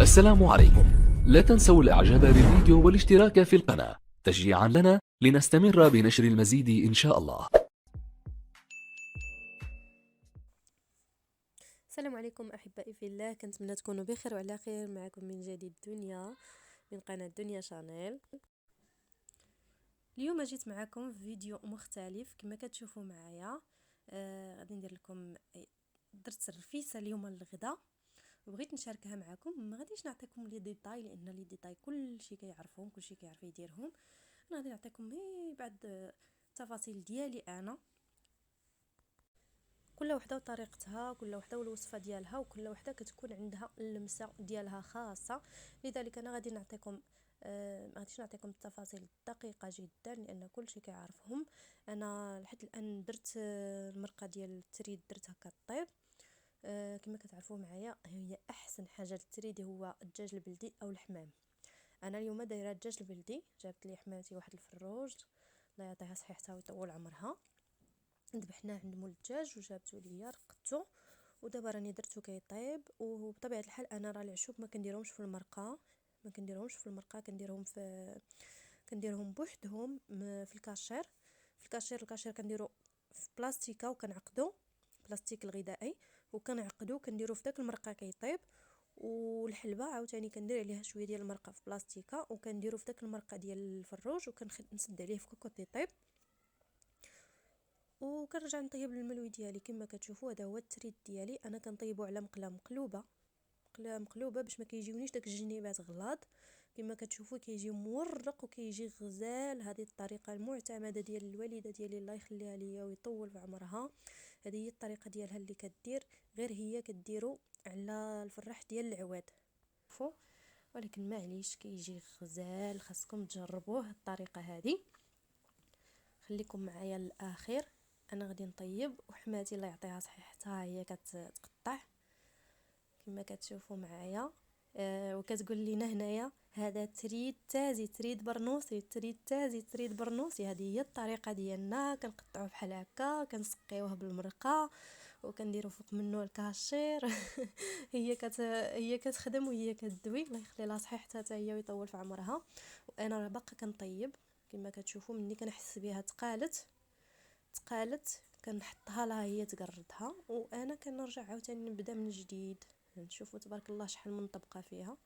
السلام عليكم. لا تنسوا الاعجاب بالفيديو والاشتراك في القناة تشجيعا لنا لنستمر بنشر المزيد ان شاء الله. السلام عليكم احبائي في الله، كنتمنى تكونوا بخير وعلى خير. معكم من جديد دنيا من قناه دنيا شانيل. اليوم جيت معكم في فيديو مختلف كما كتشوفوا معايا. غادي ندير لكم درت رفيسه اليوم للغدا وبغيت نشاركها معكم. ما غاديش نعطيكم لي ديتاي لان لي ديتاي كلشي كيعرفهم، كلشي كيعرف يديرهم. انا غادي نعطيكم بعض التفاصيل ديالي انا. كل وحده وطريقتها، كل وحده والوصفه ديالها، وكل وحده كتكون عندها اللمسه ديالها خاصه. لذلك انا غادي نعطيكم ما غاديش نعطيكم التفاصيل الدقيقه جدا لان كلشي كيعرفهم. انا لحد الان درت المرقه ديال التريد، درتها كطيب. كما كتعرفوا معايا، هي احسن حاجه للتريد هو الدجاج البلدي او الحمام. انا اليوم دايره الدجاج البلدي، جابت لي حماتي واحد الفروج الله يعطيها صحتها ويطول عمرها. ذبحناه عند مول الدجاج وجابته ليا، رقدته ودابا راني درتو كيطيب. وبطبيعه الحال انا راه العشوب ما كنديرهمش في المرقه، كنديرهم بوحدهم في الكاشير. الكاشير كنديرو في بلاستيكه وكنعقدو بلاستيك الغذائي وكنعقدو كنديرو في داك المرقه كيطيب. والحلبه عاوتاني كندير عليها شويه ديال المرقه في بلاستيكه وكنديرو في داك المرقه ديال الفروج وكنسد عليه في كوكوط يطيب. وكنرجع نطيب الملوي ديالي. كما كتشوفوا هذا هو التريد ديالي. انا كنطيبو على مقله مقلوبه باش ما كيجيونيش داك الجنيبات غلاظ. كما كتشوفوا كيجي مورق وكيجي غزال. هذه الطريقه المعتمده ديال الوالده ديالي الله يخليها ليا ويطول في عمرها. هذه هي الطريقه ديالها اللي كدير، غير هي كديروا على الفراح ديال العواد. ولكن معليش كيجي غزال، خاصكم تجربوه الطريقه هذه. خليكم معايا للاخر. انا غادي نطيب وحماتي الله يعطيها صحتها هي كتقطع كما كتشوفوا معايا. وكتقول لنا هنايا هذا تريد تازي، تريد برنوسي، تريد تازي، تريد برنوسي. هذه هي الطريقه ديالنا، كنقطعوه بحال هكا، كنسقيوه بالمرقه وكنديروا فوق منه الكاشير. هي كتخدم وهي كتدوي الله يخلي لها صحتها حتى هي ويطول في عمرها. وانا راه باقا كنطيب. كما كتشوفوا مني كنحس بها تقالت كنحطها لها هي تقردها وانا كنرجع عاوتاني نبدا من جديد. نشوفوا تبارك الله شحال من طبقه فيها.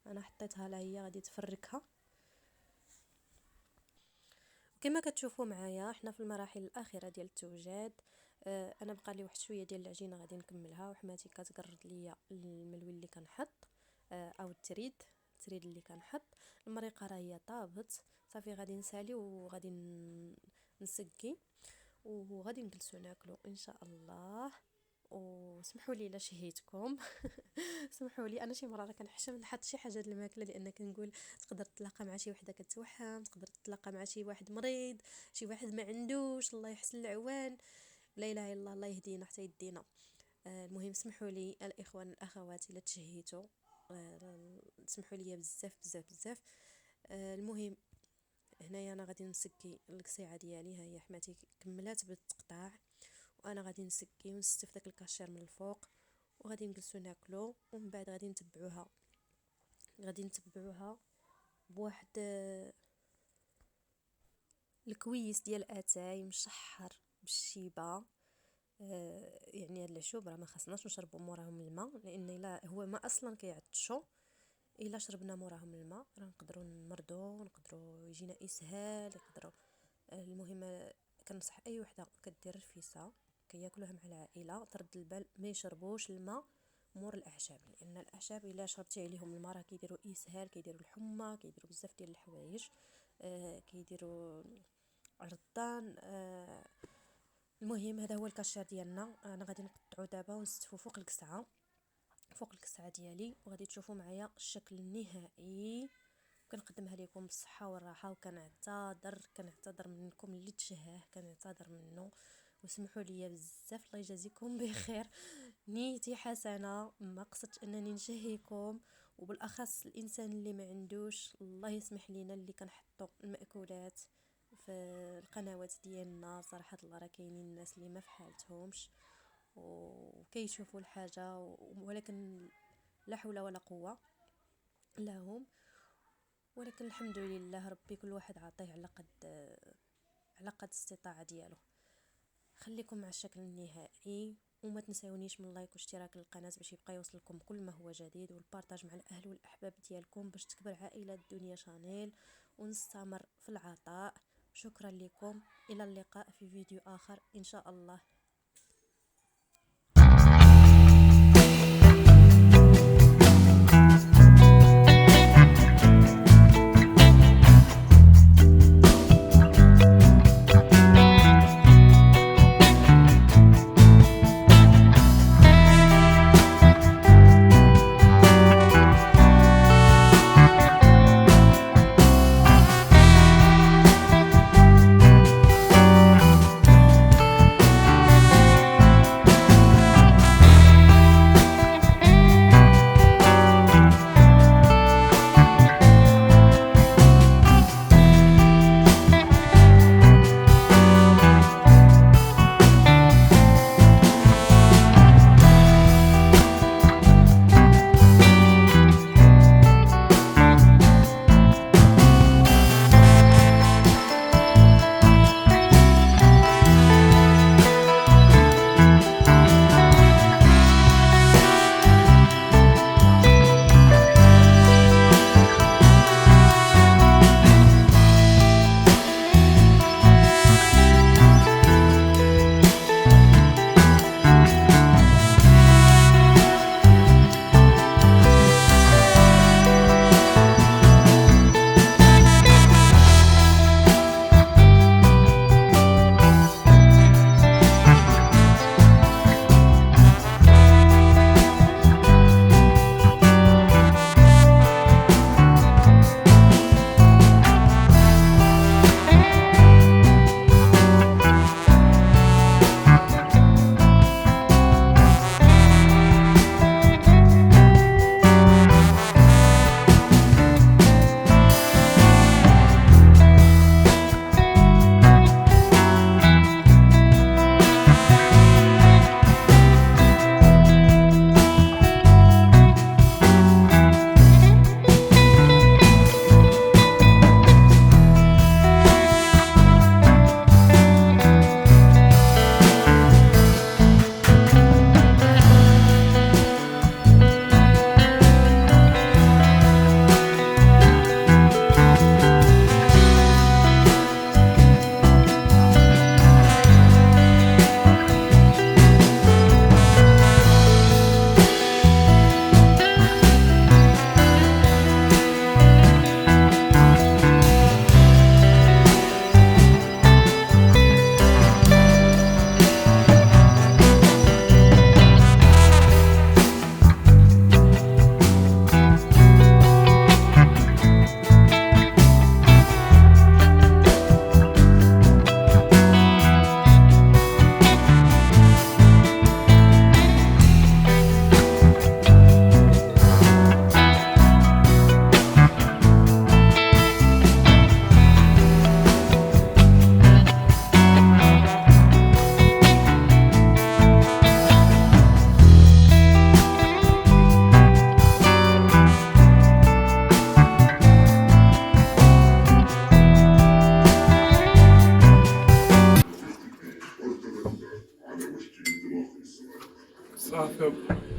انا حطيتها لها هي غادي تفركها. كما كتشوفوا معايا احنا في المراحل الاخيره ديال التوجاد. انا بقى لي واحد شويه ديال العجينه غادي نكملها وحماتي كتقرد ليا الملوي اللي كنحط. او التريد اللي كنحط. المريقه راه هي طابت صافي، غادي نسالي وغادي نسقي وغادي نجلسوا ناكلوا ان شاء الله. وسمحوا لي الا شهيتكم. سمحوا لي، انا شي مره كنحشم نحط شي حاجه الماكله لان كنقول تقدر تتلاقى مع شي وحده كتوحم، تقدر تتلاقى مع شي واحد مريض، شي واحد ما عندوش الله يحسن العوان. لا اله الا الله يهدينا حتى يدينا. المهم سمحوا لي الاخوان الاخوات الا تشهيتوا. سمحوا لي بزاف بزاف بزاف. المهم هنايا انا غادي نسكي القصيعه ديالي. ها هي حماتي كملات بالتقطاع وانا غادي نسكي ونستف داك الكاشير من الفوق وغادي نجلسوا ناكلو. ومن بعد غادي نتبعوها بواحد الكويس ديال اتاي مشحر بالشيبه. يعني هاد العشوب راه ما خصناش نشربوا موراهم الماء لان الا هو ما اصلا كيعطشوا. الا شربنا موراهم الماء راه نقدروا نمرضوا، نقدروا يجينا اسهال، يقدروا. المهم كنصح اي وحده كدير رفيسه كياكلوها مع العائله ترد البال ما يشربوش الماء مور الاعشاب لان الاعشاب الا شربتي عليهم الماء راه كيديروا اسهال، كيديروا الحمى، كيديروا بزاف ديال الحوايج. كيديروا عرضان. المهم هذا هو الكاشير ديالنا. انا غادي نقطعو دابا ونستفو فوق الكسعه ديالي وغادي تشوفوا معايا الشكل النهائي. كنقدمها لكم بالصحه والراحه كنعتذر منكم اللي تشهاه، كنعتذر منه. وسمحوا لي بزاف الله يجازيكم بخير. نيتي حسنه، ما قصدتش انني نشهيكم. وبالاخص الانسان اللي ما عندوش الله يسمح لينا اللي كنحطوا المأكولات في القنوات ديالنا. صراحه الله راه كاينين الناس اللي ما في حالتهمش وكيشوفوا الحاجه ولكن لا حول ولا قوه. لهم. ولكن الحمد لله ربي كل واحد عطيه على قد الاستطاعه ديالو. خليكم مع الشكل النهائي، وما تنساونيش من لايك واشتراك للقناه باش يبقى يوصلكم كل ما هو جديد، والبارطاج مع الاهل والاحباب ديالكم باش تكبر عائله دنيا شانيل ونستمر في العطاء. شكرا لكم، الى اللقاء في فيديو اخر ان شاء الله.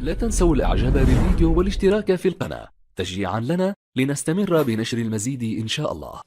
لا تنسوا الاعجاب بالفيديو والاشتراك في القناة تشجيعا لنا لنستمر بنشر المزيد إن شاء الله.